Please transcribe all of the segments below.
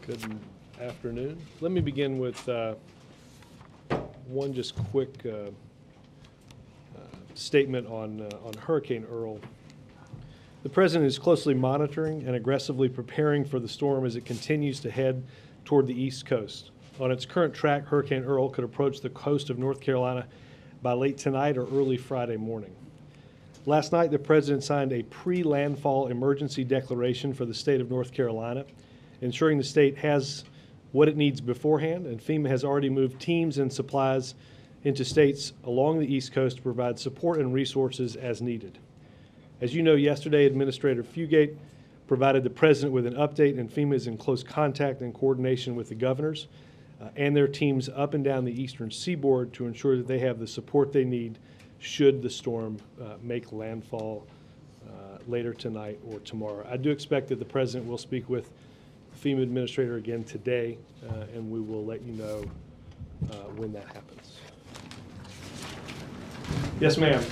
Good afternoon. Let me begin with one just quick statement on Hurricane Earl. The President is closely monitoring and aggressively preparing for the storm as it continues to head toward the East Coast. On its current track, Hurricane Earl could approach the coast of North Carolina by late tonight or early Friday morning. Last night, the President signed a pre-landfall emergency declaration for the state of North Carolina, ensuring the state has what it needs beforehand, and FEMA has already moved teams and supplies into states along the East Coast to provide support and resources as needed. As you know, yesterday, Administrator Fugate provided the President with an update, and FEMA is in close contact and coordination with the governors and their teams up and down the eastern seaboard to ensure that they have the support they need should the storm make landfall later tonight or tomorrow. I do expect that the President will speak with the FEMA Administrator again today, and we will let you know when that happens. Yes, ma'am.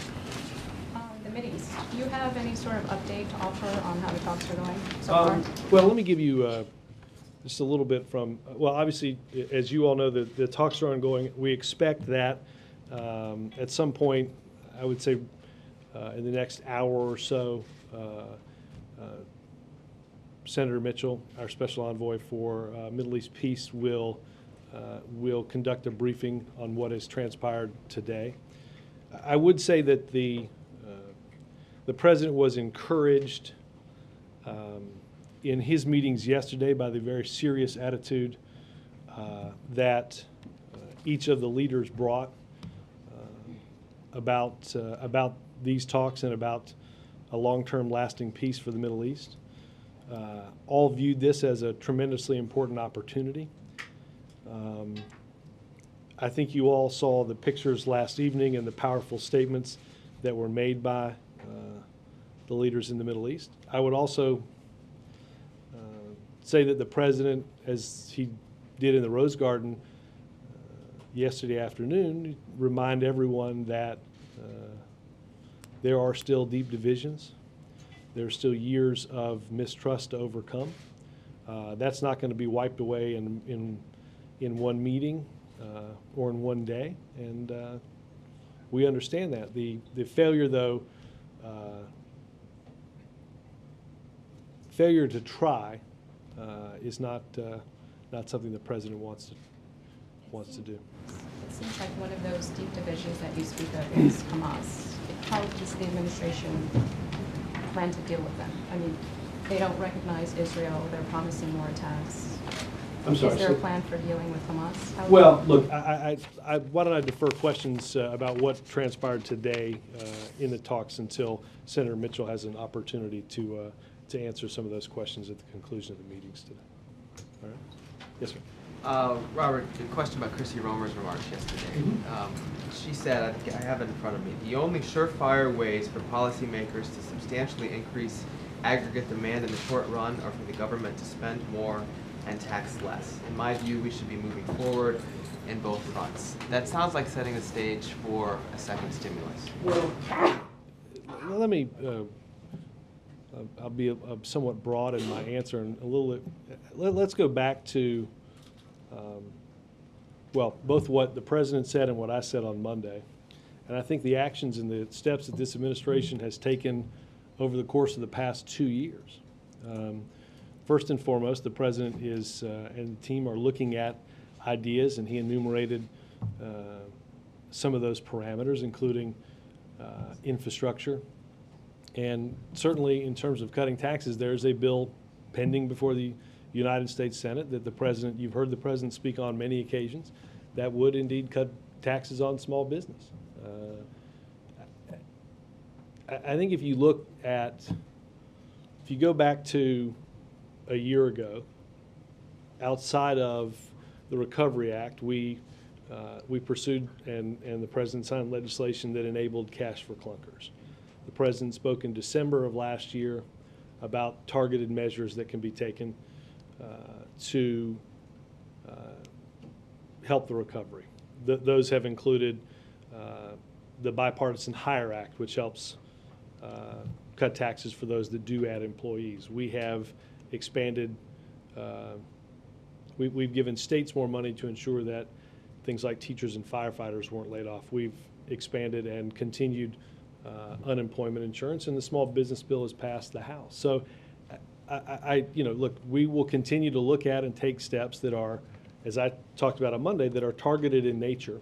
The Mideast, do you have any sort of update to offer on how the talks are going so far? Well, let me give you just a little bit from, well, obviously, as you all know, the talks are ongoing. We expect that at some point, I would say in the next hour or so, Senator Mitchell, our special envoy for Middle East peace, will conduct a briefing on what has transpired today. I would say that the President was encouraged in his meetings yesterday by the very serious attitude that each of the leaders brought about these talks and about a long-term lasting peace for the Middle East. All viewed this as a tremendously important opportunity. I think you all saw the pictures last evening and the powerful statements that were made by the leaders in the Middle East. I would also say that the President, as he did in the Rose Garden yesterday afternoon, remind everyone that there are still deep divisions. There are still years of mistrust to overcome. That's not going to be wiped away in one meeting or in one day, and we understand that. The failure, though, failure to try is not something the President wants to do. It seems like one of those deep divisions that you speak of is Hamas. How does the administration plan to deal with them? I mean, they don't recognize Israel. They're promising more attacks. I'm sorry. Is there a plan for dealing with Hamas? Well, look, why don't I defer questions about what transpired today in the talks until Senator Mitchell has an opportunity to answer some of those questions at the conclusion of the meetings today. All right. Yes, sir. Robert, a question about Chrissy Romer's remarks yesterday. She said, I have it in front of me, the only surefire ways for policymakers to substantially increase aggregate demand in the short run are for the government to spend more and tax less. In my view, we should be moving forward in both fronts. That sounds like setting the stage for a second stimulus. Well, let me, I'll be somewhat broad in my answer and a little bit, let's go back to well, both what the President said and what I said on Monday. And I think the actions and the steps that this administration has taken over the course of the past 2 years. First and foremost, the President is and the team are looking at ideas, and he enumerated some of those parameters, including infrastructure. And certainly in terms of cutting taxes, there's a bill pending before the United States Senate that the President, you've heard the President speak on many occasions, that would indeed cut taxes on small business. I think if you look at, if you go back to a year ago, outside of the Recovery Act, we pursued and the President signed legislation that enabled cash for clunkers. The President spoke in December of last year about targeted measures that can be taken to help the recovery. Those have included the Bipartisan Hire Act, which helps cut taxes for those that do add employees. We have expanded we've given states more money to ensure that things like teachers and firefighters weren't laid off. We've expanded and continued unemployment insurance, and the small business bill has passed the House. So look, we will continue to look at and take steps that are, as I talked about on Monday, that are targeted in nature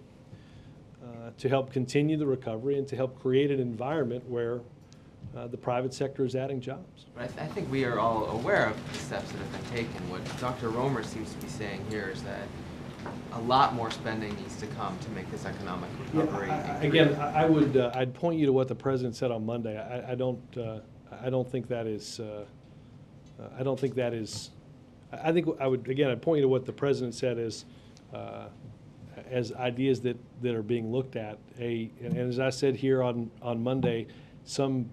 to help continue the recovery and to help create an environment where the private sector is adding jobs. But I think we are all aware of the steps that have been taken. What Dr. Romer seems to be saying here is that a lot more spending needs to come to make this economic recovery. Again, I'd point you to what the president said on Monday. I don't think that is. I'd point you to what the president said as ideas that are being looked at. And as I said here on Monday, some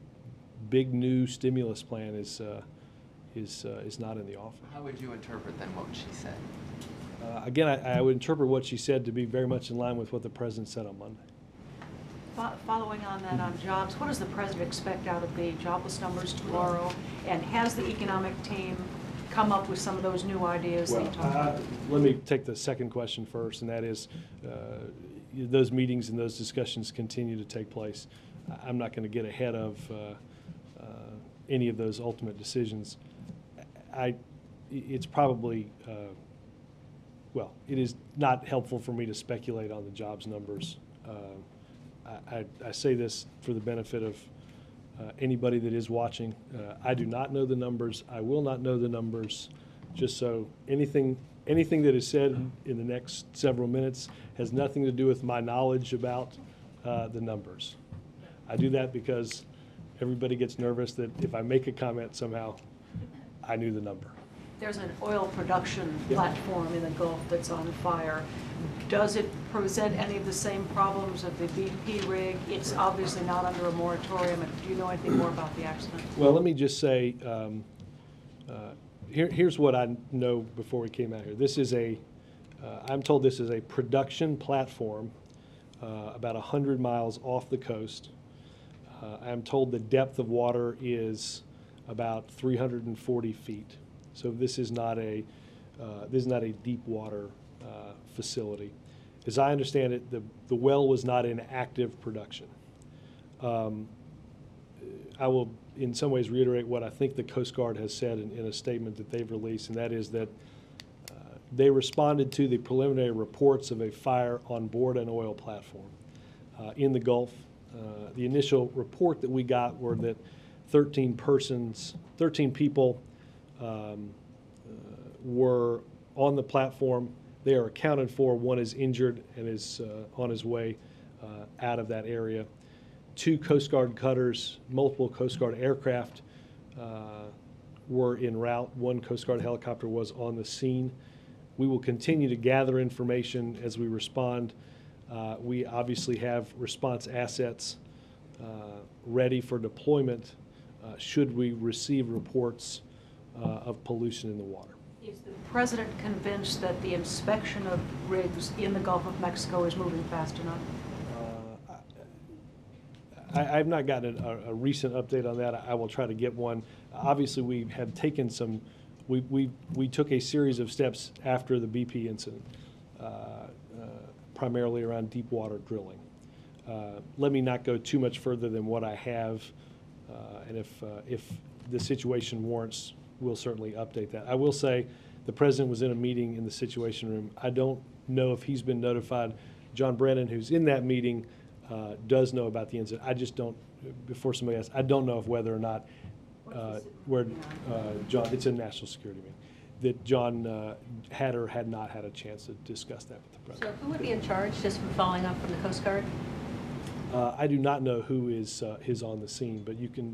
big new stimulus plan is not in the offing. How would you interpret then what she said? Again, I would interpret what she said to be very much in line with what the president said on Monday. Following on that, on jobs, what does the president expect out of the jobless numbers tomorrow? And has the economic team come up with some of those new ideas that you talked about? Let me take the second question first, and that is those meetings and those discussions continue to take place. I'm not going to get ahead of any of those ultimate decisions. It's probably it is not helpful for me to speculate on the jobs numbers. I say this for the benefit of anybody that is watching. I do not know the numbers. I will not know the numbers. Just so anything that is said in the next several minutes has nothing to do with my knowledge about the numbers. I do that because everybody gets nervous that if I make a comment somehow, I knew the number. There's an oil production platform in the Gulf that's on fire. Does it present any of the same problems of the BP rig? It's obviously not under a moratorium. Do you know anything more about the accident? Well, let me just say, here's what I know before we came out here. This is I'm told this is a production platform about 100 miles off the coast. I'm told the depth of water is about 340 feet. So this is not a deep water facility. As I understand it, the well was not in active production. I will in some ways reiterate what I think the Coast Guard has said in a statement that they've released, and that is that they responded to the preliminary reports of a fire on board an oil platform in the Gulf. The initial report that we got were that 13 people were on the platform. They are accounted for. One is injured and is on his way out of that area. 2 Coast Guard cutters, multiple Coast Guard aircraft were en route. 1 Coast Guard helicopter was on the scene. We will continue to gather information as we respond. We obviously have response assets ready for deployment should we receive reports of pollution in the water. Is the president convinced that the inspection of rigs in the Gulf of Mexico is moving fast enough? I've not gotten a recent update on that. I will try to get one. Obviously, we have taken some. We took a series of steps after the BP incident, primarily around deep water drilling. Let me not go too much further than what I have, and if the situation warrants, we'll certainly update that. I will say the president was in a meeting in the Situation Room. I don't know if he's been notified. John Brennan, who's in that meeting, does know about the incident. I just don't, before somebody asks, I don't know if whether or not John, it's a national security meeting, that John had or had not had a chance to discuss that with the president. So who would be in charge, just from following up from the Coast Guard? I do not know who is on the scene, but you can,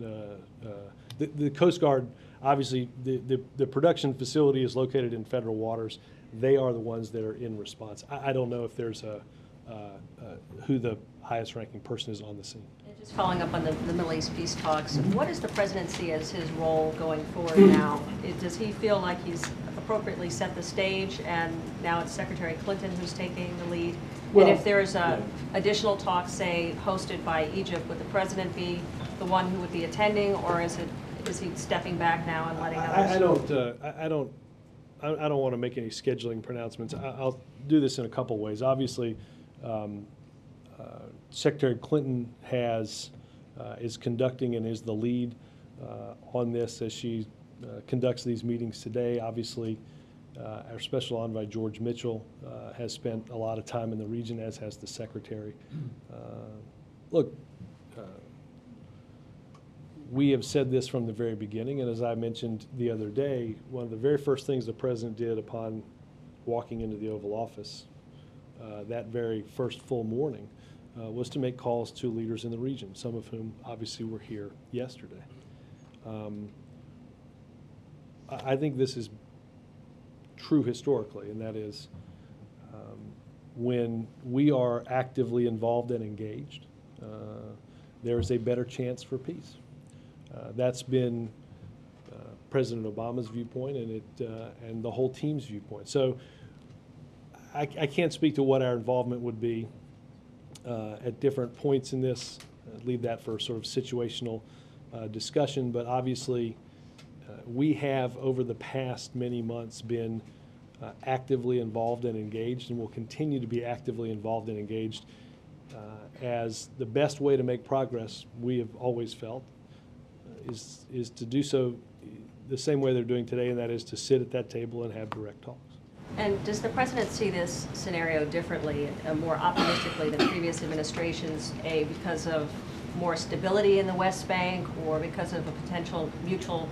the Coast Guard, obviously, the production facility is located in federal waters. They are the ones that are in response. I don't know if there's who the highest ranking person is on the scene. And just following up on the Middle East peace talks, what does the president see as his role going forward now? Does he feel like he's appropriately set the stage and now it's Secretary Clinton who's taking the lead? Well, and if there's additional talks, say, hosted by Egypt, would the president be the one who would be attending, or is he stepping back now and letting others? I don't want to make any scheduling pronouncements. I'll do this in a couple ways. Obviously, Secretary Clinton is conducting and is the lead on this as she conducts these meetings today. Obviously, our Special Envoy George Mitchell has spent a lot of time in the region, as has the Secretary. Look, we have said this from the very beginning, and as I mentioned the other day, one of the very first things the President did upon walking into the Oval Office that very first full morning was to make calls to leaders in the region, some of whom obviously were here yesterday. I think this is true historically, and that is when we are actively involved and engaged, there is a better chance for peace. That's been President Obama's viewpoint and the whole team's viewpoint. So I can't speak to what our involvement would be at different points in this. Leave that for sort of situational discussion. But obviously, we have over the past many months been actively involved and engaged, and will continue to be actively involved and engaged as the best way to make progress, we have always felt, is to do so the same way they're doing today, and that is to sit at that table and have direct talks. And does the President see this scenario differently, more optimistically than previous administrations, because of more stability in the West Bank, or because of a potential mutual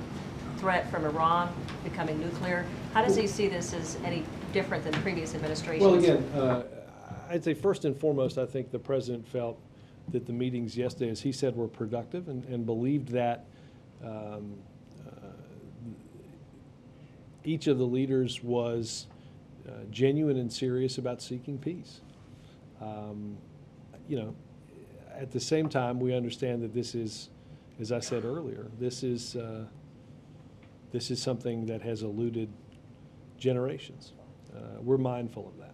threat from Iran becoming nuclear? How does he see this as any different than previous administrations? Well, again, I'd say first and foremost, I think the President felt that the meetings yesterday, as he said, were productive, and believed that each of the leaders was genuine and serious about seeking peace. You know, at the same time, we understand that this is, as I said earlier, this is something that has eluded generations. We're mindful of that.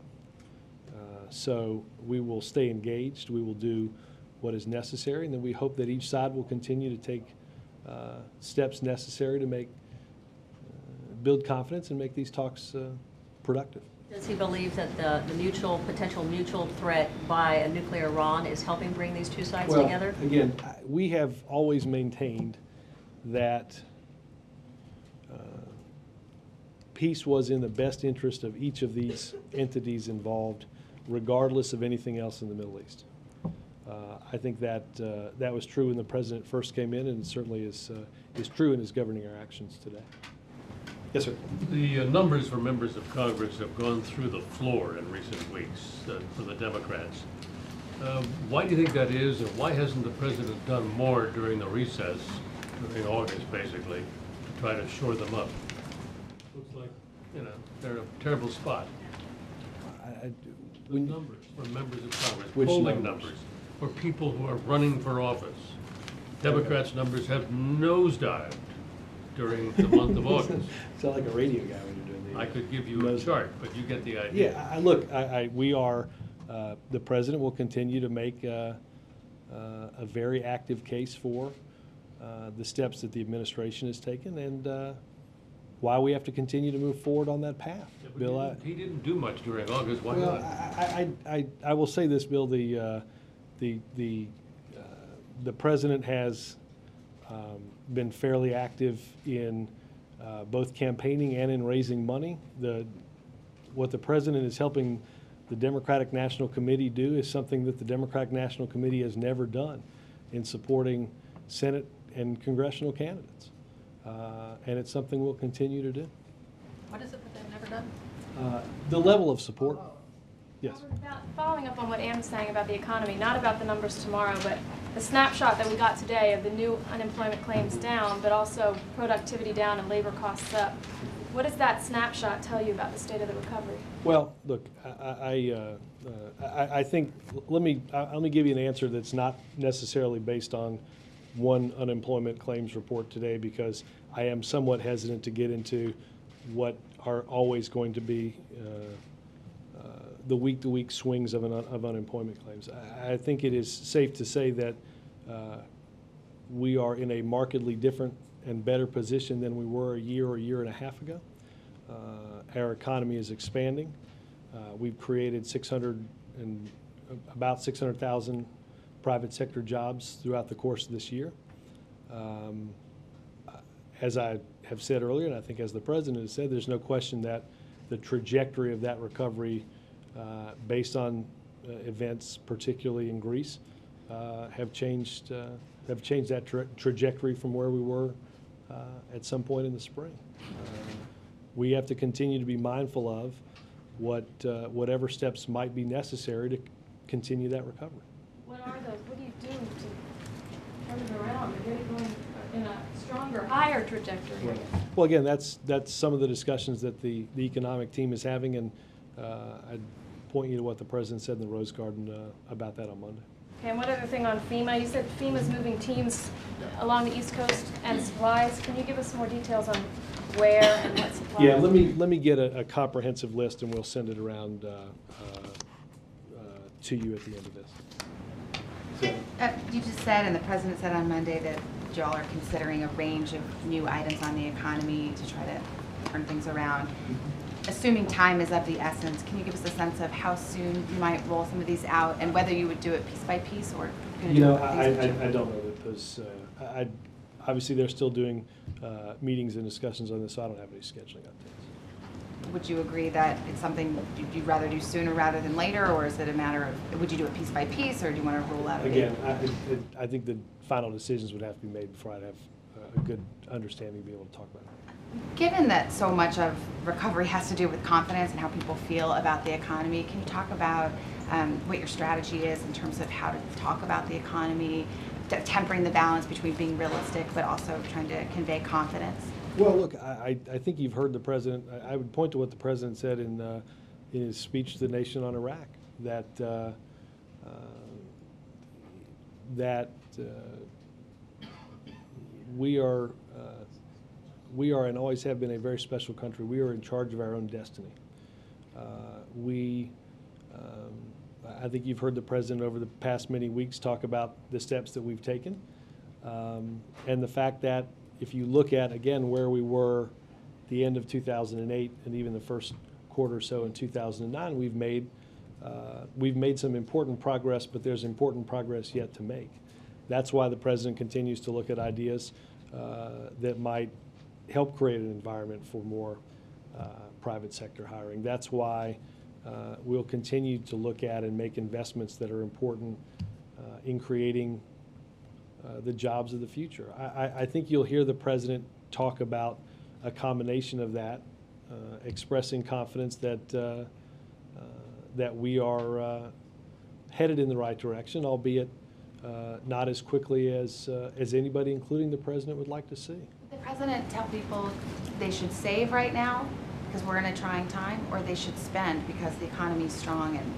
So we will stay engaged. We will do what is necessary, and then we hope that each side will continue to take steps necessary to build confidence and make these talks productive. Does he believe that the potential mutual threat by a nuclear Iran is helping bring these two sides together? Again, we have always maintained that peace was in the best interest of each of these entities involved, regardless of anything else in the Middle East. I think that that was true when the President first came in, and it certainly is true and is governing our actions today. Yes, sir. The numbers for members of Congress have gone through the floor in recent weeks for the Democrats. Why do you think that is, and why hasn't the President done more during the recess, during August basically, to try to shore them up? Looks like, you know, they're in a terrible spot. The numbers for members of Congress, Which polling numbers? numbers for people who are running for office. Democrats' numbers have nosedived during the month of August. Sound like a radio guy when you're doing the. I could give you a chart, but you get the idea. Yeah, look, we are, the President will continue to make a very active case for the steps that the administration has taken, and why we have to continue to move forward on that path. Yeah, but Bill, he didn't do much during August. Why well, not? I will say this, Bill. The President has been fairly active in both campaigning and in raising money. What the President is helping the Democratic National Committee do is something that the Democratic National Committee has never done in supporting Senate and congressional candidates. And it's something we'll continue to do. What is it that they've never done? The level of support. Yes. Following up on what Ann was saying about the economy, not about the numbers tomorrow, but the snapshot that we got today of the new unemployment claims down, but also productivity down and labor costs up. What does that snapshot tell you about the state of the recovery? Well, look, I think, let me give you an answer that's not necessarily based on one unemployment claims report today, because I am somewhat hesitant to get into what are always going to be the week-to-week swings of unemployment claims. I think it is safe to say that we are in a markedly different and better position than we were a year or a year and a half ago. Our economy is expanding. We've created about 600,000 private sector jobs throughout the course of this year. As I have said earlier, and I think as the President has said, there's no question that the trajectory of that recovery, based on events, particularly in Greece, have changed that trajectory from where we were at some point in the spring. We have to continue to be mindful of whatever steps might be necessary to continue that recovery. What are those? What do you do to turn it around and get it going in a stronger, higher trajectory? Well, again, that's some of the discussions that the economic team is having, and I'd point you to what the President said in the Rose Garden about that on Monday. Okay, and one other thing on FEMA. You said FEMA's moving teams along the East Coast and supplies. Can you give us more details on where and what supplies? Yeah, let me get a comprehensive list, and we'll send it around to you at the end of this. You just said, and the President said on Monday, that y'all are considering a range of new items on the economy to try to turn things around. Assuming time is of the essence, can you give us a sense of how soon you might roll some of these out, and whether you would do it piece by piece or? You know, I don't know that those. Obviously, they're still doing meetings and discussions on this, so I don't have any scheduling updates. Would you agree that it's something you'd rather do sooner rather than later, or is it a matter of, would you do it piece by piece, or do you want to rule out? Again, I think the final decisions would have to be made before I'd have a good understanding to be able to talk about it. Given that so much of recovery has to do with confidence and how people feel about the economy, can you talk about what your strategy is in terms of how to talk about the economy, tempering the balance between being realistic but also trying to convey confidence? Well, look, I think you've heard the President. I would point to what the President said in his speech to the nation on Iraq, that we are and always have been a very special country. We are in charge of our own destiny. I think you've heard the President over the past many weeks talk about the steps that we've taken, and the fact that if you look at, again, where we were the end of 2008 and even the first quarter or so in 2009, we've made some important progress, but there's important progress yet to make. That's why the President continues to look at ideas that might help create an environment for more private sector hiring. That's why we'll continue to look at and make investments that are important in creating the jobs of the future. I think you'll hear the President talk about a combination of that, expressing confidence that that we are headed in the right direction, albeit not as quickly as anybody, including the President, would like to see. Did the President tell people they should save right now because we're in a trying time, or they should spend because the economy is strong and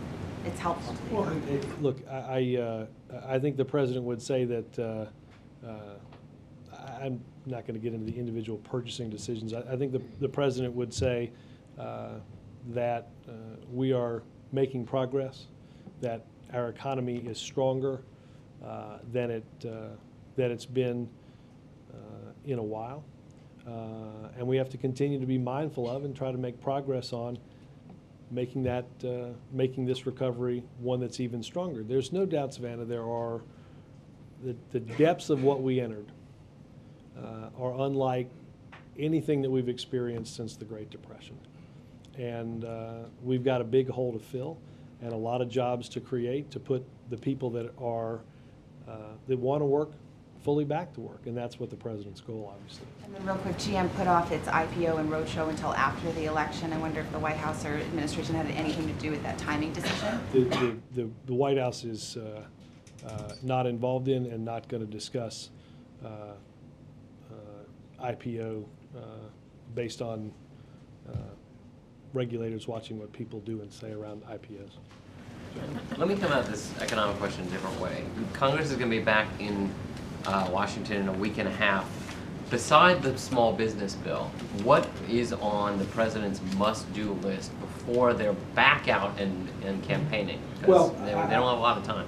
it's helpful to the economy? Look, I think the President would say that I'm not going to get into the individual purchasing decisions. I think the President would say that we are making progress, that our economy is stronger than it's been in a while, and we have to continue to be mindful of and try to make progress on making this recovery one that's even stronger. There's no doubt, Savannah, there are the depths of what we entered are unlike anything that we've experienced since the Great Depression, and we've got a big hole to fill and a lot of jobs to create to put the people that are that want to work fully back to work, and that's what the President's goal, obviously. And then real quick, GM put off its IPO and roadshow until after the election. I wonder if the White House or administration had anything to do with that timing decision? The White House is not involved in and not going to discuss IPO based on regulators watching what people do and say around IPOs. Let me come at this economic question a different way. Congress is going to be back in Washington in a week and a half. Beside the small business bill, what is on the President's must-do list before they're back out and campaigning? Because they don't have a lot of time.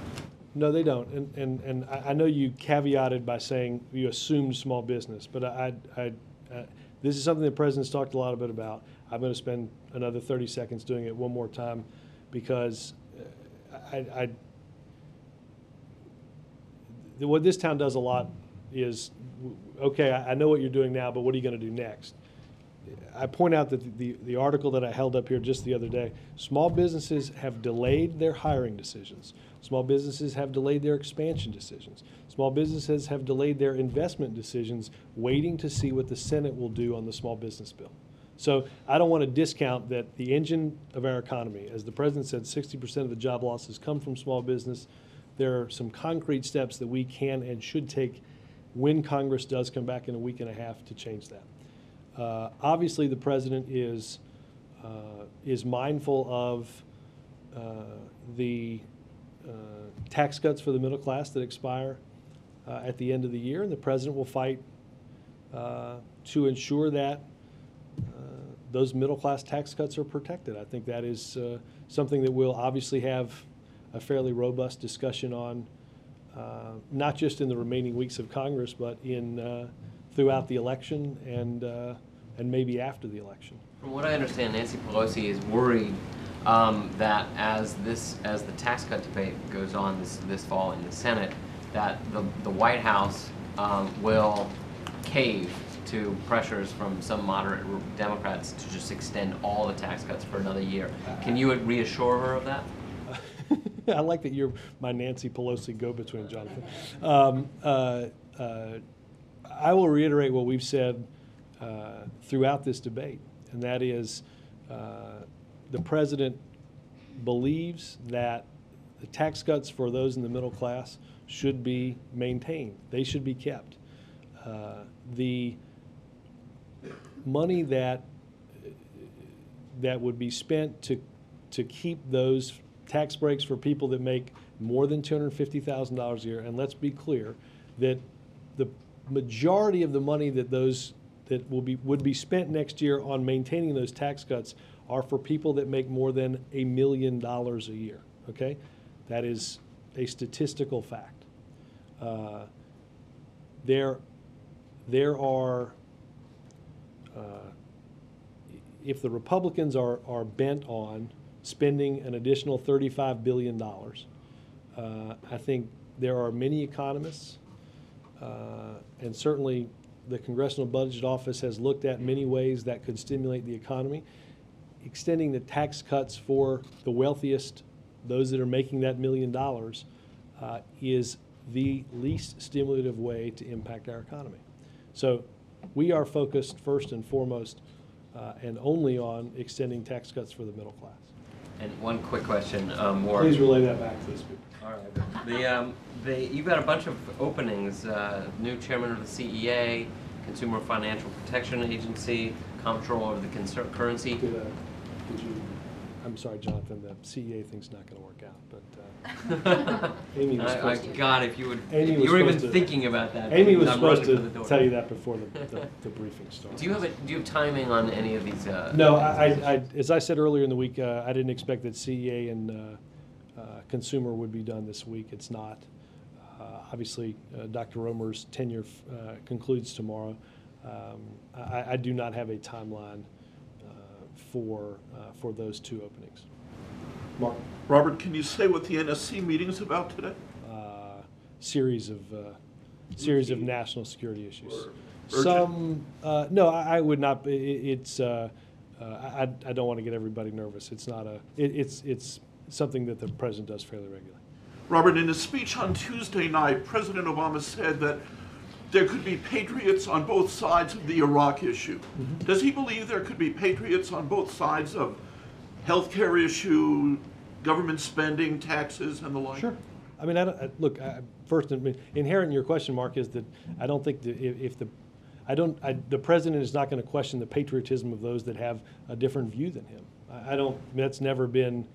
No, they don't. And I know you caveated by saying you assumed small business, but this is something the President's talked a lot about. I'm going to spend another 30 seconds doing it one more time because what this town does a lot is, okay, I know what you're doing now, but what are you going to do next? I point out that the article that I held up here just the other day, small businesses have delayed their hiring decisions. Small businesses have delayed their expansion decisions. Small businesses have delayed their investment decisions, waiting to see what the Senate will do on the small business bill. So I don't want to discount that the engine of our economy, as the president said, 60% of the job losses come from small business. There are some concrete steps that we can and should take when Congress does come back in a week and a half to change that. Obviously, the president is mindful of the tax cuts for the middle class that expire at the end of the year, and the president will fight to ensure that those middle class tax cuts are protected. I think that is something that we'll obviously have a fairly robust discussion on, not just in the remaining weeks of Congress, but in throughout the election and maybe after the election. From what I understand, Nancy Pelosi is worried that as the tax cut debate goes on this fall in the Senate, that the White House will cave to pressures from some moderate Democrats to just extend all the tax cuts for another year. Can you reassure her of that? I like that you're my Nancy Pelosi go-between, Jonathan. I will reiterate what we've said throughout this debate, and that is the president believes that the tax cuts for those in the middle class should be maintained. They should be kept. The money that would be spent to keep those tax breaks for people that make more than $250,000 a year, and let's be clear that the majority of the money that would be spent next year on maintaining those tax cuts are for people that make more than $1 million a year. Okay, that is a statistical fact. There are. If the Republicans are bent on spending an additional $35 billion, I think there are many economists, and certainly the Congressional Budget Office has looked at many ways that could stimulate the economy. Extending the tax cuts for the wealthiest, those that are making that $1 million, is the least stimulative way to impact our economy. So we are focused first and foremost and only on extending tax cuts for the middle class. And one quick question, more. Please relay that back to the speaker. All right. You've got a bunch of openings. New chairman of the CEA, Consumer Financial Protection Agency, comptroller of the currency. I'm sorry, Jonathan. The CEA thing's not going to work out, but Amy was supposed to. God, if you would, Amy if you were even to, thinking about that. Amy was I'm supposed running for the to door. tell you that before the briefing started. Do you have timing on any of these? No, as I said earlier in the week, I didn't expect that CEA and Consumer would be done this week. It's not. Obviously, Dr. Romer's tenure concludes tomorrow. I do not have a timeline for those 2 openings. Mark? Robert, can you say what the NSC meeting is about today? Series of national security issues. Urgent? Some, no, I would not. It's I don't want to get everybody nervous. It's not it's something that the president does fairly regularly. Robert, in his speech on Tuesday night, President Obama said that there could be patriots on both sides of the Iraq issue. Mm-hmm. Does he believe there could be patriots on both sides of healthcare issue, government spending, taxes, and the like? Sure. I mean, look. First, inherent in your question, Mark, is that I don't think that the president is not going to question the patriotism of those that have a different view than him. I don't. That's never been.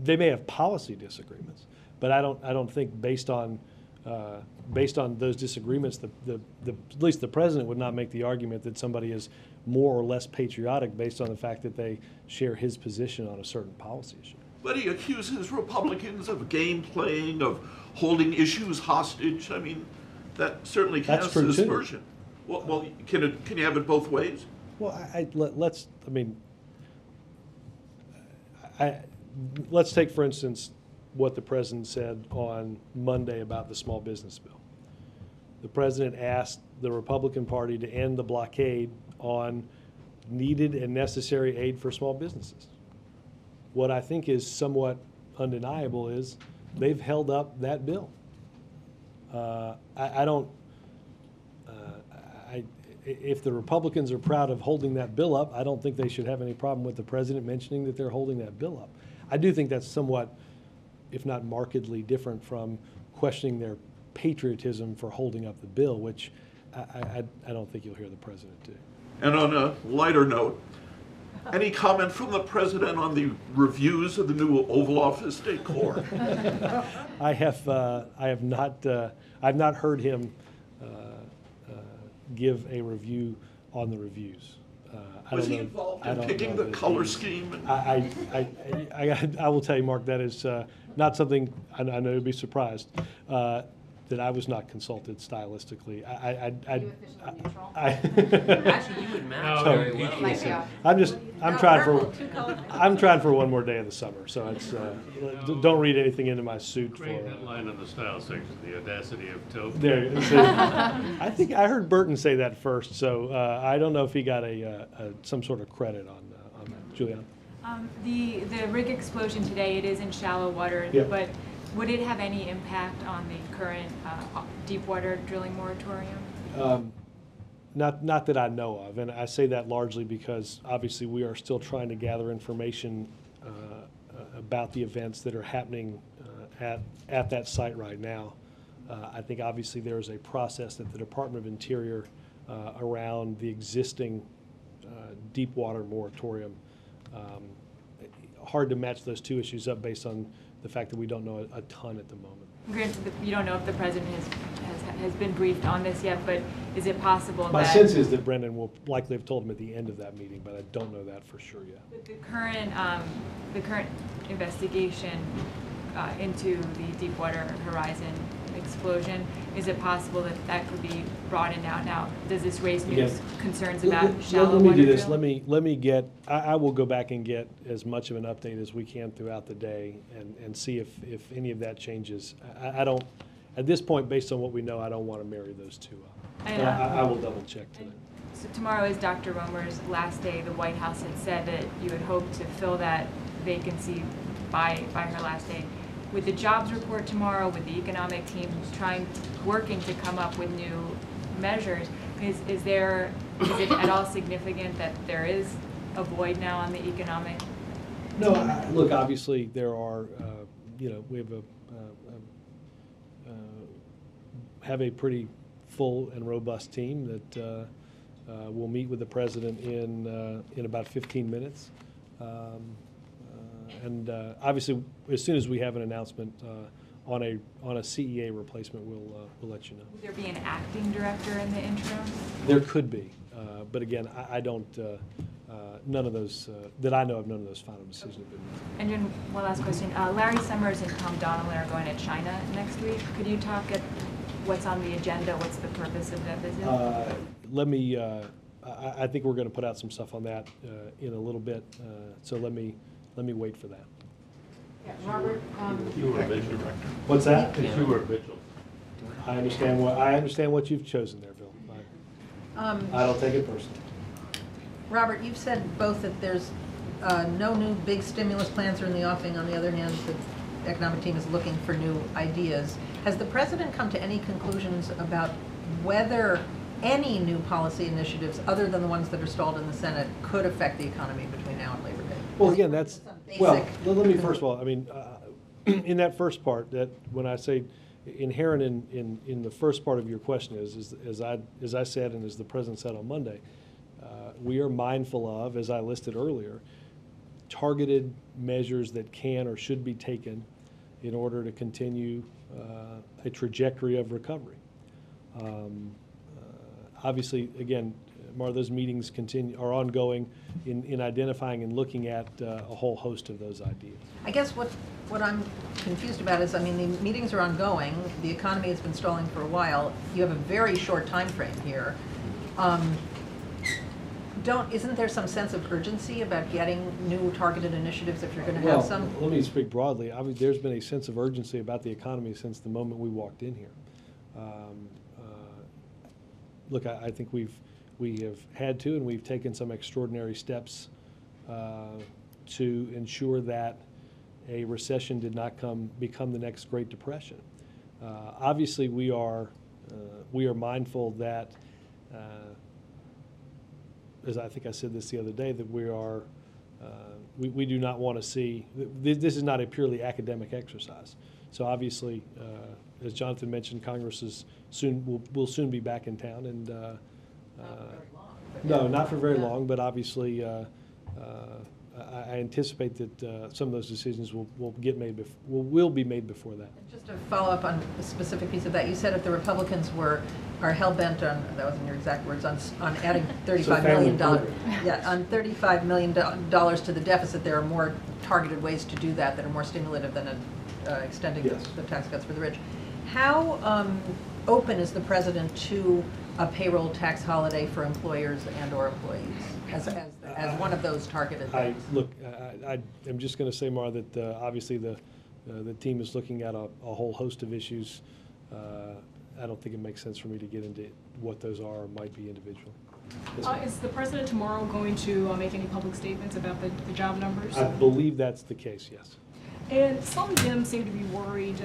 They may have policy disagreements, but I don't think based on those disagreements, at least the president would not make the argument that somebody is more or less patriotic based on the fact that they share his position on a certain policy issue. But he accuses Republicans of game playing, of holding issues hostage. I mean, that certainly casts aspersion. Well, can you have it both ways? Well, let's take, for instance, what the president said on Monday about the small business bill. The president asked the Republican Party to end the blockade on needed and necessary aid for small businesses. What I think is somewhat undeniable is they've held up that bill. If the Republicans are proud of holding that bill up, I don't think they should have any problem with the president mentioning that they're holding that bill up. I do think that's somewhat, if not markedly different from questioning their patriotism for holding up the bill, which I don't think you'll hear the president do. And on a lighter note, any comment from the president on the reviews of the new Oval Office decor? I've not heard him give a review on the reviews. Was he involved in picking the color scheme? I will tell you, Mark, that is not something, I know you'll be surprised, that I was not consulted stylistically. You officially neutral? Actually, you would match very well. Like we are. I'm trying for one more day of the summer, so it's, don't read anything into my suit. Great headline on the style section, the audacity of taupe. There, I think I heard Burton say that first, so I don't know if he got some sort of credit on that. Juliana? The rig explosion today, it is in shallow water, Yeah. but would it have any impact on the current deep water drilling moratorium? Not that I know of, and I say that largely because obviously we are still trying to gather information about the events that are happening at that site right now. I think obviously there is a process that the Department of Interior around the existing deep water moratorium. Hard to match those two issues up based on the fact that we don't know a ton at the moment. Granted, you don't know if the president has been briefed on this yet, but is it possible My that sense is that Brendan will likely have told him at the end of that meeting, but I don't know that for sure yet. with the current investigation into the Deepwater Horizon explosion, is it possible that that could be broadened out now? Does this raise new concerns about shallow water? Let me do this. drill? Let me get, I will go back and get as much of an update as we can throughout the day and see if any of that changes. I don't, at this point, based on what we know, I don't want to marry those two up. And, But I will double check today. So tomorrow is Dr. Romer's last day. The White House had said that you had hoped to fill that vacancy by her last day. With the jobs report tomorrow, with the economic team working to come up with new measures, is it at all significant that there is a void now on the economic? No, look, obviously there are, we have a pretty full and robust team that will meet with the president in about 15 minutes. And obviously, as soon as we have an announcement on a CEA replacement, we'll let you know. Would there be an acting director in the interim? There could be, but again, I don't. None of those that I know of. None of those final decisions have been made. And then one last question: Larry Summers and Tom Donnelly are going to China next week. Could you talk at what's on the agenda? What's the purpose of that visit? Let me. I think we're going to put out some stuff on that in a little bit. So let me wait for that. Yeah, Robert, You were Mitchell. What's that? You were Mitchell. I understand what you've chosen there, Bill. I don't take it personally. Robert, you've said both that there's no new big stimulus plans are in the offing. On the other hand, the economic team is looking for new ideas. Has the president come to any conclusions about whether any new policy initiatives, other than the ones that are stalled in the Senate, could affect the economy between now and Labor Day? Well, again, that's, well, let me first of all, I mean, in that first part, that when I say inherent in the first part of your question is as I said and as the president said on Monday, we are mindful of, as I listed earlier, targeted measures that can or should be taken in order to continue a trajectory of recovery. Obviously, again, Martha, those meetings are ongoing in identifying and looking at a whole host of those ideas. I guess what I'm confused about is, I mean, the meetings are ongoing. The economy has been stalling for a while. You have a very short time frame here. Isn't there some sense of urgency about getting new targeted initiatives if you're going to Well, have some? let me speak broadly. I mean, there's been a sense of urgency about the economy since the moment we walked in here. Look, I think we have had to, and we've taken some extraordinary steps to ensure that a recession did not become the next Great Depression. Obviously, we are mindful that, as I think I said this the other day, that we do not want to see, this is not a purely academic exercise. So obviously, as Jonathan mentioned, Congress will soon be back in town, and no, not for very long, but obviously I anticipate that some of those decisions will be made before that. Just to follow up on a specific piece of that, you said if the Republicans are hell-bent on, that wasn't your exact words, on adding $35 million. Yeah, on $35 million to the deficit, there are more targeted ways to do that are more stimulative than extending Yes. the tax cuts for the rich. How open is the president to a payroll tax holiday for employers and/or employees as one of those targeted things? Look, I am just going to say, Mara, that obviously the team is looking at a whole host of issues. I don't think it makes sense for me to get into what those are or might be individual. Is the president tomorrow going to make any public statements about the job numbers? I believe that's the case, yes. And some of them seem to be worried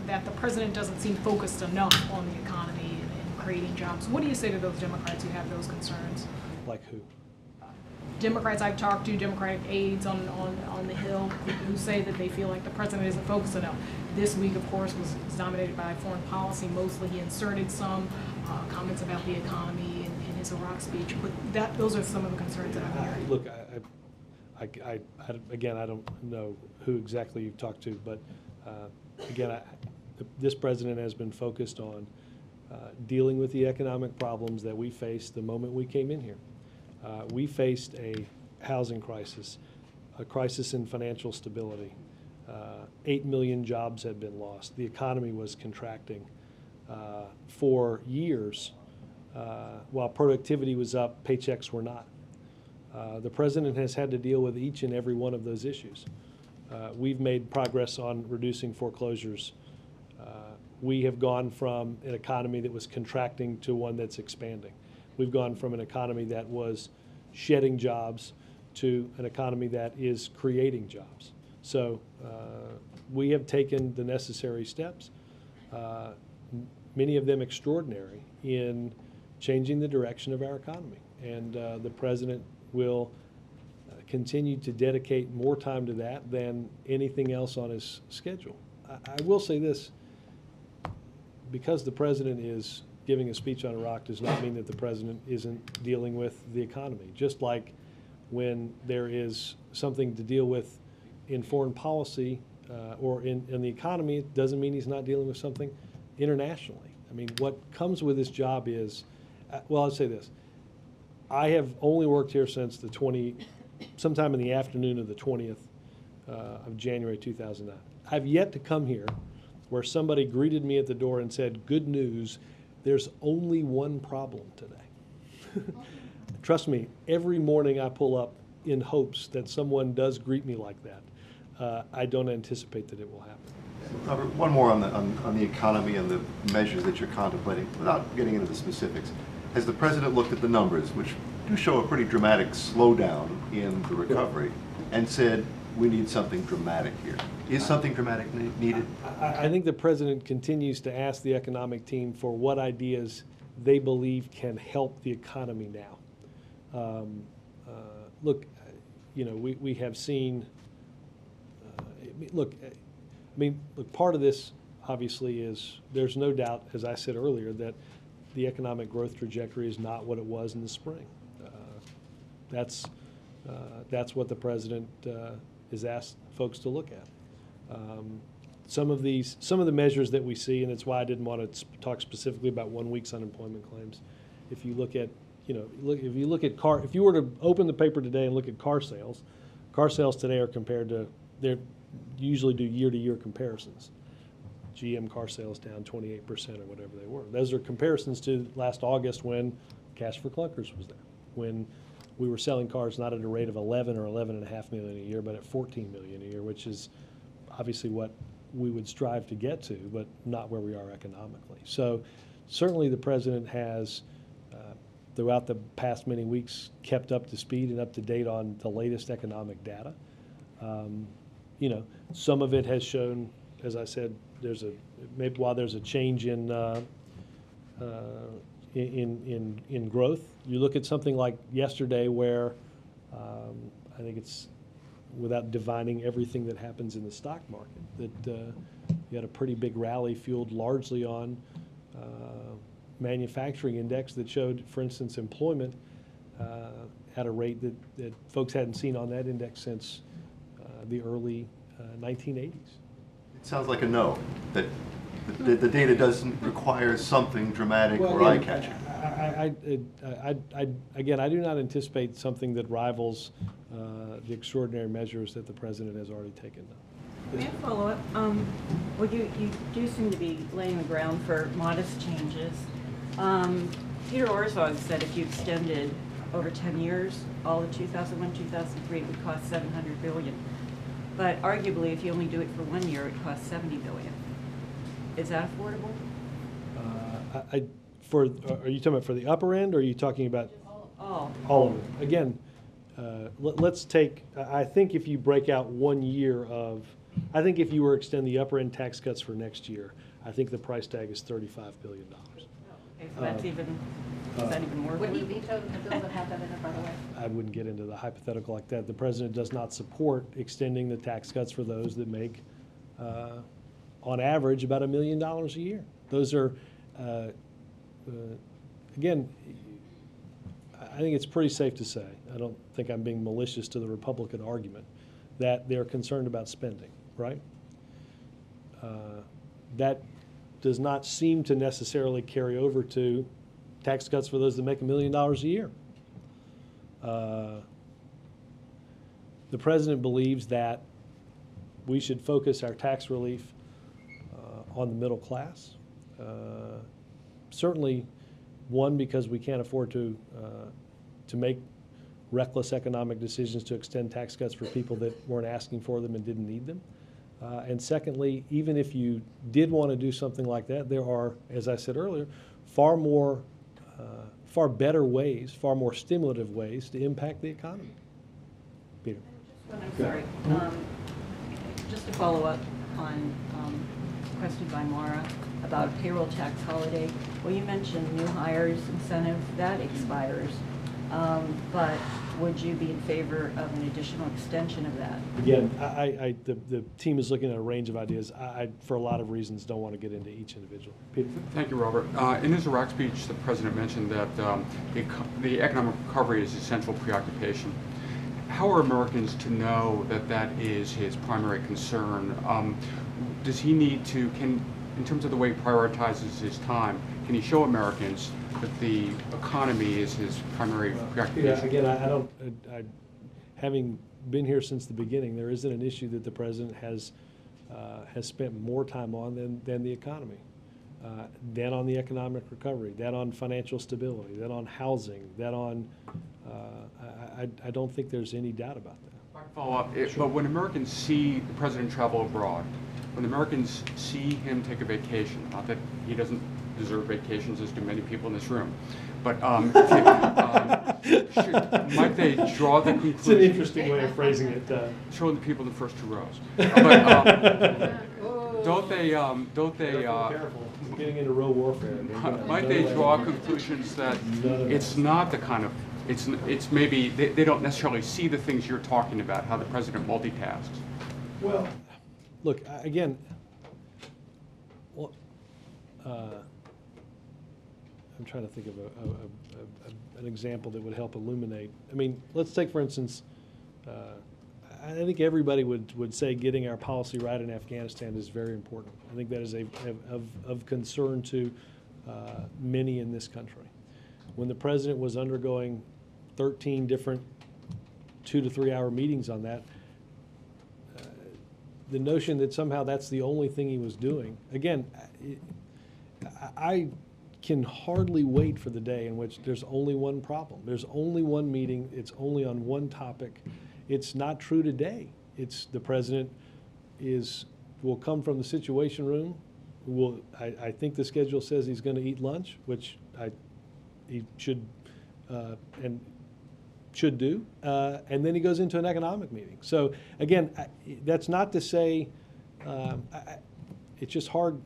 that the president doesn't seem focused enough on the economy and creating jobs. What do you say to those Democrats who have those concerns? Like who? Democrats I've talked to, Democratic aides on the Hill, who say that they feel like the president isn't focused enough. This week, of course, was dominated by foreign policy. Mostly he inserted some comments about the economy in his Iraq speech. But those are some of the concerns that I'm hearing. Look, again, I don't know who exactly you've talked to, but again, this president has been focused on dealing with the economic problems that we faced the moment we came in here. We faced a housing crisis, a crisis in financial stability. 8 million jobs had been lost. The economy was contracting for years. While productivity was up, paychecks were not. The president has had to deal with each and every one of those issues. We've made progress on reducing foreclosures. We have gone from an economy that was contracting to one that's expanding. We've gone from an economy that was shedding jobs to an economy that is creating jobs. So we have taken the necessary steps, many of them extraordinary, in changing the direction of our economy. And the president will continue to dedicate more time to that than anything else on his schedule. I will say this, because the president is giving a speech on Iraq does not mean that the president isn't dealing with the economy. Just like when there is something to deal with in foreign policy or in the economy, it doesn't mean he's not dealing with something internationally. I mean, what comes with this job is, well, I'll say this. I have only worked here since sometime in the afternoon of the 20th of January 2009. I've yet to come here where somebody greeted me at the door and said, "Good news, there's only one problem today." Trust me, every morning I pull up in hopes that someone does greet me like that. I don't anticipate that it will happen. Robert, one more on the economy and the measures that you're contemplating, without getting into the specifics. Has the president looked at the numbers, which do show a pretty dramatic slowdown in the recovery, and said, we need something dramatic here? Is something dramatic needed? I think the president continues to ask the economic team for what ideas they believe can help the economy now. Look, you know, we have seen, look, part of this obviously is, there's no doubt, as I said earlier, that the economic growth trajectory is not what it was in the spring. That's what the president has asked folks to look at. Some of the measures that we see, and it's why I didn't want to talk specifically about 1 week's unemployment claims. If you look at, if you were to open the paper today and look at car sales today are compared to, they usually do year-to-year comparisons. GM car sales down 28% or whatever they were. Those are comparisons to last August when Cash for Clunkers was there, when we were selling cars not at a rate of 11 or 11.5 million a year, but at 14 million a year, which is obviously what we would strive to get to, but not where we are economically. So certainly the president has, throughout the past many weeks, kept up to speed and up to date on the latest economic data. You know, some of it has shown, as I said, maybe while there's a change in growth, you look at something like yesterday where I think it's, without divining everything that happens in the stock market, that you had a pretty big rally fueled largely on manufacturing index that showed, for instance, employment at a rate that folks hadn't seen on that index since the early 1980s. It sounds like a no, that the data doesn't require something dramatic or Well, eye-catching. Again, I do not anticipate something that rivals the extraordinary measures that the president has already taken. May I follow up? Well, you do seem to be laying the ground for modest changes. Peter Orzog said if you extended over 10 years, all of 2001, 2003, it would cost $700 billion. But arguably, if you only do it for 1 year, it costs $70 billion. Is that affordable? Are you talking about for the upper end, or are you talking about All. all of it? Again, let's take, I think if you break out 1 year of, I think if you were to extend the upper end tax cuts for next year, I think the price tag is $35 billion. Okay, so that's even, is that even more? Would he veto the bill that had that in it, by the way? I wouldn't get into the hypothetical like that. The president does not support extending the tax cuts for those that make, on average, about $1 million a year. Those are, again, I think it's pretty safe to say, I don't think I'm being malicious to the Republican argument, that they're concerned about spending, right? That does not seem to necessarily carry over to tax cuts for those that make $1 million a year. The president believes that we should focus our tax relief on the middle class. Certainly, one, because we can't afford to make reckless economic decisions to extend tax cuts for people that weren't asking for them and didn't need them. And secondly, even if you did want to do something like that, there are, as I said earlier, far better ways, far more stimulative ways to impact the economy. Peter. I'm sorry. Just to follow up on a question by Mara about payroll tax holiday. Well, you mentioned new hires incentive, that expires. But would you be in favor of an additional extension of that? Again, the team is looking at a range of ideas. I, for a lot of reasons, don't want to get into each individual. Peter? Thank you, Robert. In his Iraq speech, the president mentioned that the economic recovery is his central preoccupation. How are Americans to know that that is his primary concern? Does he need to, in terms of the way he prioritizes his time, can he show Americans that the economy is his primary preoccupation? Yeah, again, having been here since the beginning, there isn't an issue that the president has spent more time on than the economy, than on the economic recovery, than on financial stability, than on housing, than on, I don't think there's any doubt about that. If I can follow up, but when Americans see the president travel abroad, when Americans see him take a vacation, not that he doesn't deserve vacations as do many people in this room, but might they draw the conclusion? It's an interesting way of phrasing it. Showing the people in the first two rows. But don't they? Careful. We're getting into real warfare. Might they draw conclusions that it's not the kind of, it's maybe they don't necessarily see the things you're talking about, how the president multitasks? Well, look, again, I'm trying to think of an example that would help illuminate. I mean, let's take, for instance, I think everybody would say getting our policy right in Afghanistan is very important. I think that is of concern to many in this country. When the president was undergoing 13 different 2 to 3 hour meetings on that, the notion that somehow that's the only thing he was doing, again, I can hardly wait for the day in which there's only one problem. There's only one meeting. It's only on one topic. It's not true today. It's the president will come from the Situation Room. I think the schedule says he's going to eat lunch, which he should and should do, and then he goes into an economic meeting. So again, that's not to say it's just hard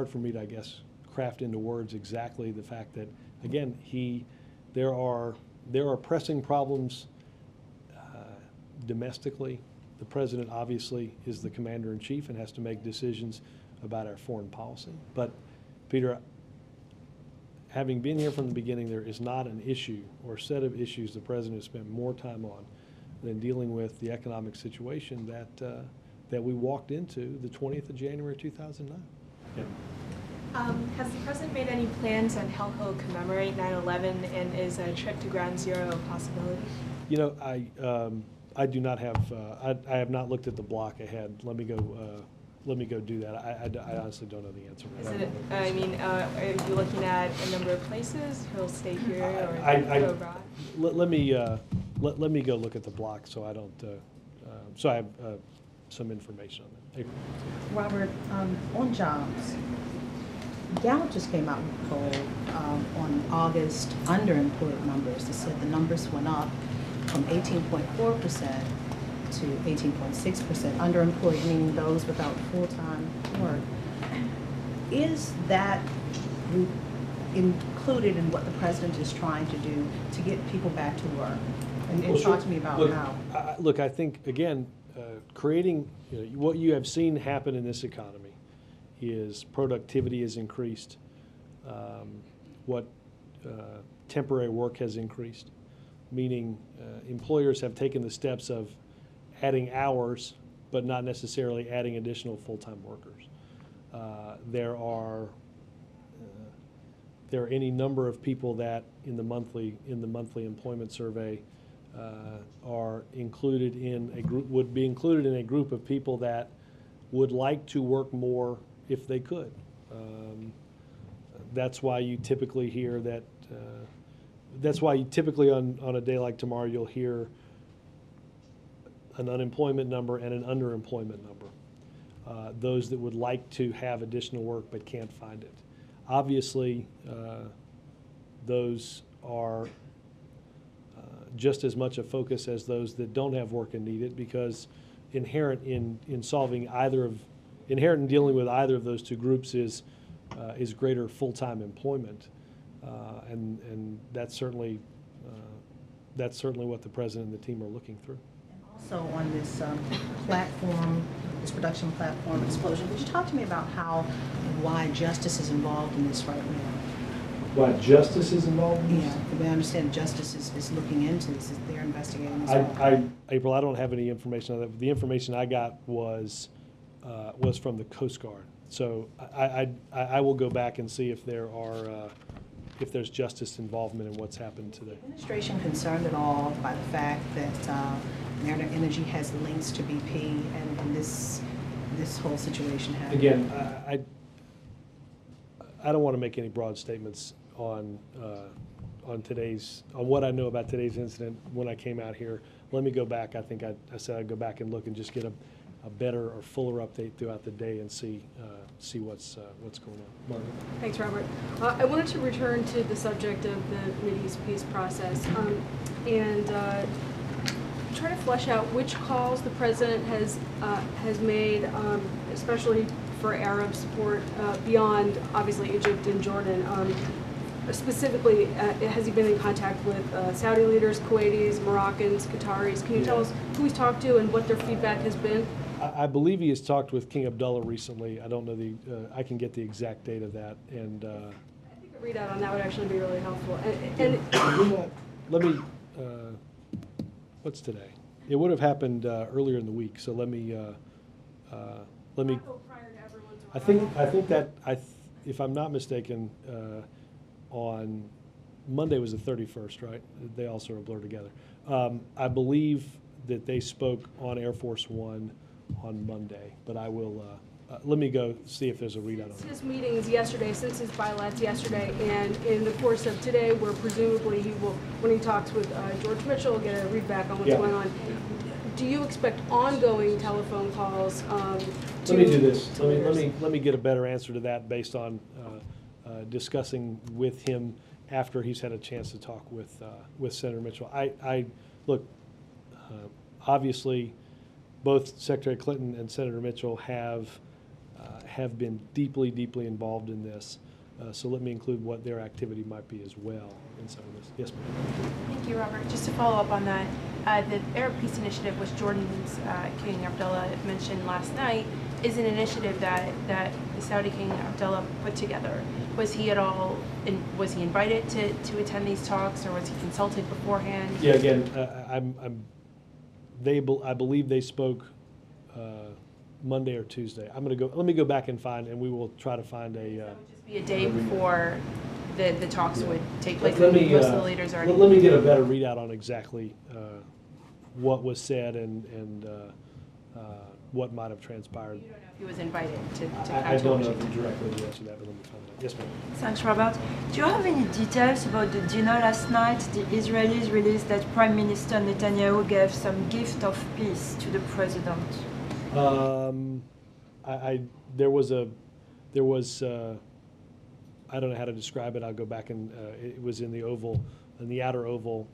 for me to, I guess, craft into words exactly the fact that, again, there are pressing problems domestically. The president obviously is the commander-in-chief and has to make decisions about our foreign policy. But Peter, having been here from the beginning, there is not an issue or set of issues the president has spent more time on than dealing with the economic situation that we walked into the 20th of January 2009. Yeah. Has the president made any plans on how he'll commemorate 9/11, and is a trip to Ground Zero a possibility? You know, I do not have. I have not looked at the block ahead. Let me go do that. I honestly don't know the answer. Are you looking at a number of places? He'll stay here or go abroad? Let me go look at the block so I don't. So I have some information on that. Robert, on jobs, Gallup just came out with a poll on August underemployed numbers. They said the numbers went up from 18.4% to 18.6%. Underemployed meaning those without full-time work. Is that included in what the president is trying to do to get people back to work? And talk to me about how. Look, I think, again, creating, what you have seen happen in this economy is productivity has increased, temporary work has increased, meaning employers have taken the steps of adding hours, but not necessarily adding additional full-time workers. There are any number of people that in the monthly employment survey are included in a group, would be included in a group of people that would like to work more if they could. That's why you typically hear that. That's why you typically on a day like tomorrow you'll hear an unemployment number and an underemployment number. Those that would like to have additional work but can't find it. Obviously, those are just as much a focus as those that don't have work and need it, because inherent in dealing with either of those two groups is greater full-time employment, and that's certainly what the president and the team are looking through. And also on this platform, this production platform explosion, could you talk to me about why justice is involved in this right now? Why justice is involved in this? Yeah, the way I understand justice is looking into this, they're investigating this. April, I don't have any information on that. The information I got was from the Coast Guard. So I will go back and see if if there's justice involvement in what's happened today. Is the administration concerned at all by the fact that Mariner Energy has links to BP and this whole situation happened? Again, I don't want to make any broad statements on what I know about today's incident when I came out here. Let me go back. I think I said I'd go back and look and just get a better or fuller update throughout the day and see what's going on. Margaret. Thanks, Robert. I wanted to return to the subject of the Mideast peace process and try to flesh out which calls the president has made, especially for Arab support beyond obviously Egypt and Jordan. Specifically, has he been in contact with Saudi leaders, Kuwaitis, Moroccans, Qataris? Can you tell us who he's talked to and what their feedback has been? I believe he has talked with King Abdullah recently. I don't know I can get the exact date of that. And I think a readout on that would actually be really helpful. Let me. What's today? It would have happened earlier in the week. So let me. I think that if I'm not mistaken, on Monday was the 31st, right? They all sort of blur together. I believe that they spoke on Air Force One on Monday, but I will let me go see if there's a readout on Since it. his meetings yesterday, since his bilats yesterday, and in the course of today, where presumably he will, when he talks with George Mitchell, get a readback on what's Yeah. going on. Do you expect ongoing telephone calls Let me do this. Let me get a better answer to that based on discussing with him after he's had a chance to talk with Senator Mitchell. Look, obviously, both Secretary Clinton and Senator Mitchell have been deeply, deeply involved in this. So let me include what their activity might be as well in some of this. Yes, ma'am. Thank you, Robert. Just to follow up on that, the Arab Peace Initiative, which Jordan's King Abdullah mentioned last night, is an initiative that the Saudi King Abdullah put together. Was he at all, was he invited to attend these talks, or was he consulted beforehand? Yeah, again, I believe they spoke Monday or Tuesday. Let me go back and find, and we will try to find a. Be a day before the talks would take place, Let and me, most of the leaders already. let me get a better readout on exactly what was said and what might have transpired. You don't know if he was invited to come I to don't know Washington. directly the answer to that, but let me find out. Yes, ma'am. Thanks, Robert. Do you have any details about the dinner last night? The Israelis released that Prime Minister Netanyahu gave some gift of peace to the president. There was I don't know how to describe it. I'll go back and it was in the Oval, in the outer Oval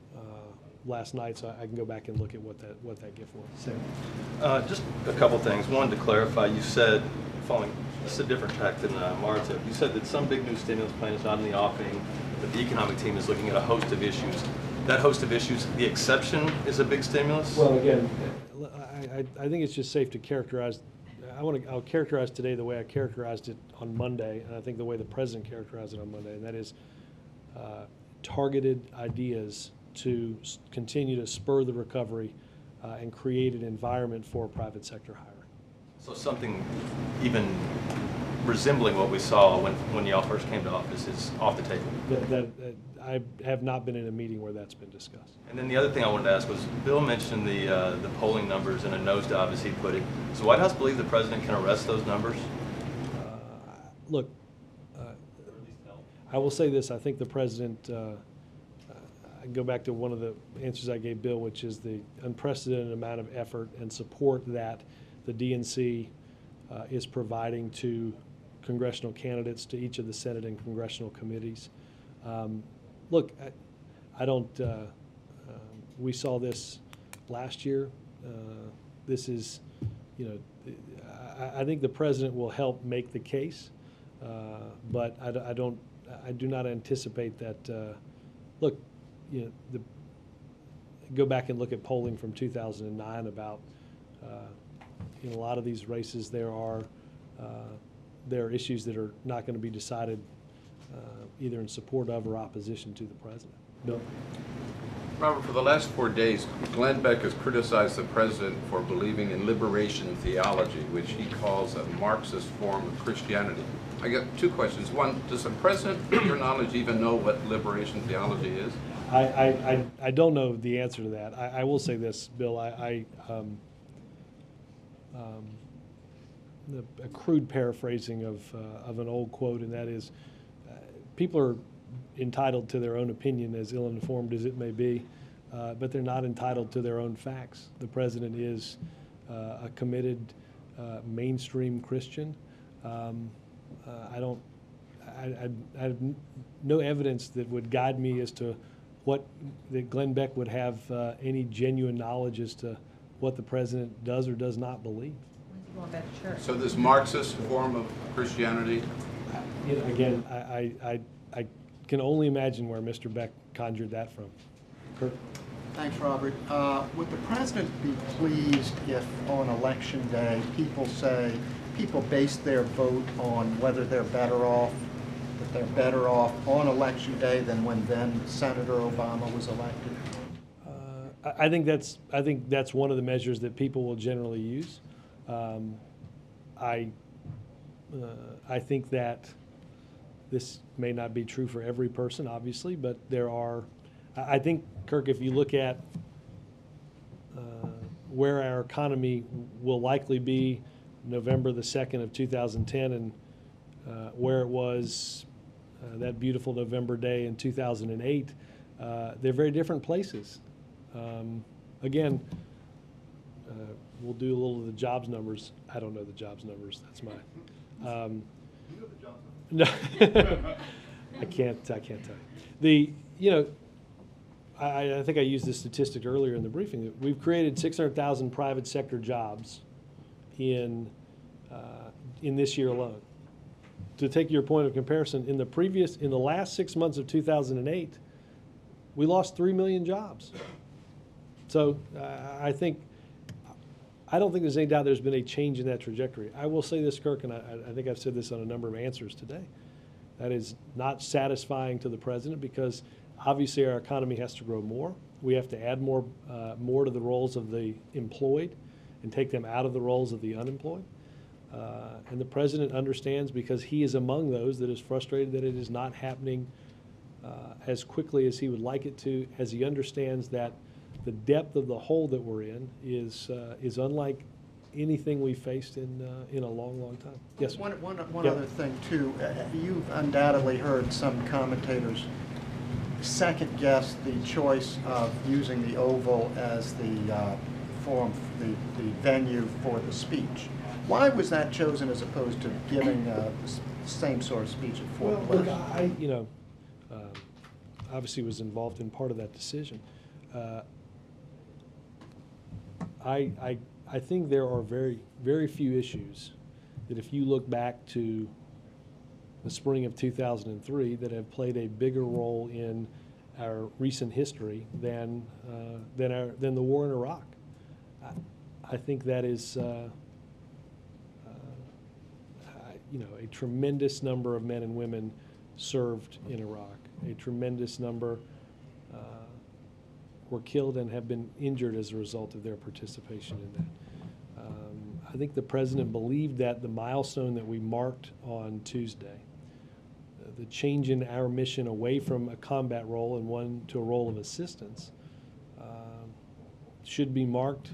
last night, so I can go back and look at what that gift was. Just a couple things. One, to clarify, you said, this is a different track than Marta. You said that some big new stimulus plan is not in the offing, but the economic team is looking at a host of issues. That host of issues, the exception is a big stimulus? Well, again, I think it's just safe to characterize. I'll characterize today the way I characterized it on Monday, and I think the way the president characterized it on Monday, and that is targeted ideas to continue to spur the recovery and create an environment for private sector hiring. So something even resembling what we saw when y'all first came to office is off the table? I have not been in a meeting where that's been discussed. And then the other thing I wanted to ask was, Bill mentioned the polling numbers and a nosedive, as he put it. Does the White House believe the president can arrest those numbers? Look, I will say this. I think the president, I go back to one of the answers I gave Bill, which is the unprecedented amount of effort and support that the DNC is providing to congressional candidates, to each of the Senate and congressional committees. Look, I don't, we saw this last year. This is, I think the president will help make the case, but I do not anticipate that, look, go back and look at polling from 2009 about, in a lot of these races there are issues that are not going to be decided either in support of or opposition to the president. Bill? Robert, for the last 4 days, Glenn Beck has criticized the president for believing in liberation theology, which he calls a Marxist form of Christianity. I got two questions. One, does the president, to your knowledge, even know what liberation theology is? I don't know the answer to that. I will say this, Bill. A crude paraphrasing of an old quote, and that is, people are entitled to their own opinion, as ill-informed as it may be, but they're not entitled to their own facts. The president is a committed mainstream Christian. I have no evidence that would guide me as to that Glenn Beck would have any genuine knowledge as to what the president does or does not believe. So this Marxist form of Christianity? Again, I can only imagine where Mr. Beck conjured that from. Kirk? Thanks, Robert. Would the president be pleased if on election day people base their vote on whether they're better off on election day than when then Senator Obama was elected? I think that's one of the measures that people will generally use. I think that this may not be true for every person, obviously, but there are. I think, Kirk, if you look at where our economy will likely be November the 2nd of 2010 and where it was that beautiful November day in 2008, they're very different places. Again, we'll do a little of the jobs numbers. I don't know the jobs numbers. That's my. You know the job No, I can't tell you. I think I used this statistic earlier in the briefing. We've created 600,000 private sector jobs in this year alone. To take your point of comparison, in the last 6 months of 2008, we lost 3 million jobs. So I don't think there's any doubt there's been a change in that trajectory. I will say this, Kirk, and I think I've said this on a number of answers today. That is not satisfying to the president because obviously our economy has to grow more. We have to add more to the roles of the employed and take them out of the roles of the unemployed. And the president understands, because he is among those that is frustrated that it is not happening as quickly as he would like it to, as he understands that the depth of the hole that we're in is unlike anything we faced in a long, long time. Yes, sir. One Yep. other thing too, you've undoubtedly heard some commentators second guess the choice of using the Oval as the forum, the venue for the speech. Why was that chosen as opposed to giving the same sort of speech at Fort Well, Bliss? look, I obviously was involved in part of that decision. I think there are very, very few issues that if you look back to the spring of 2003 that have played a bigger role in our recent history than the war in Iraq. I think that is a tremendous number of men and women served in Iraq. A tremendous number were killed and have been injured as a result of their participation in that. I think the president believed that the milestone that we marked on Tuesday, the change in our mission away from a combat role and one to a role of assistance, should be marked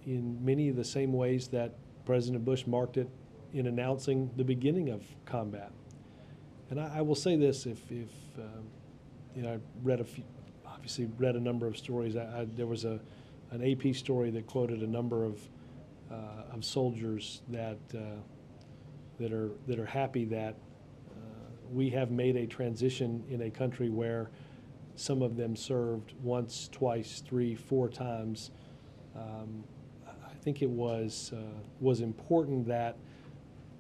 in many of the same ways that President Bush marked it in announcing the beginning of combat. And I will say this: if I read obviously read a number of stories. There was an AP story that quoted a number of soldiers that are happy that we have made a transition in a country where some of them served once, twice, 3, 4 times. I think it was important that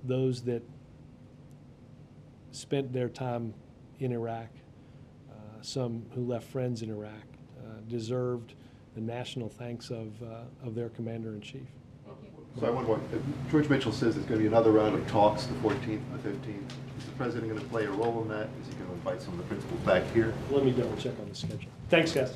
those that spent their time in Iraq, some who left friends in Iraq, deserved the national thanks of their commander-in-chief. So I wonder what, George Mitchell says there's going to be another round of talks the 14th and the 15th. Is the president going to play a role in that? Is he going to invite some of the principals back here? Let me double check on the schedule. Thanks, guys.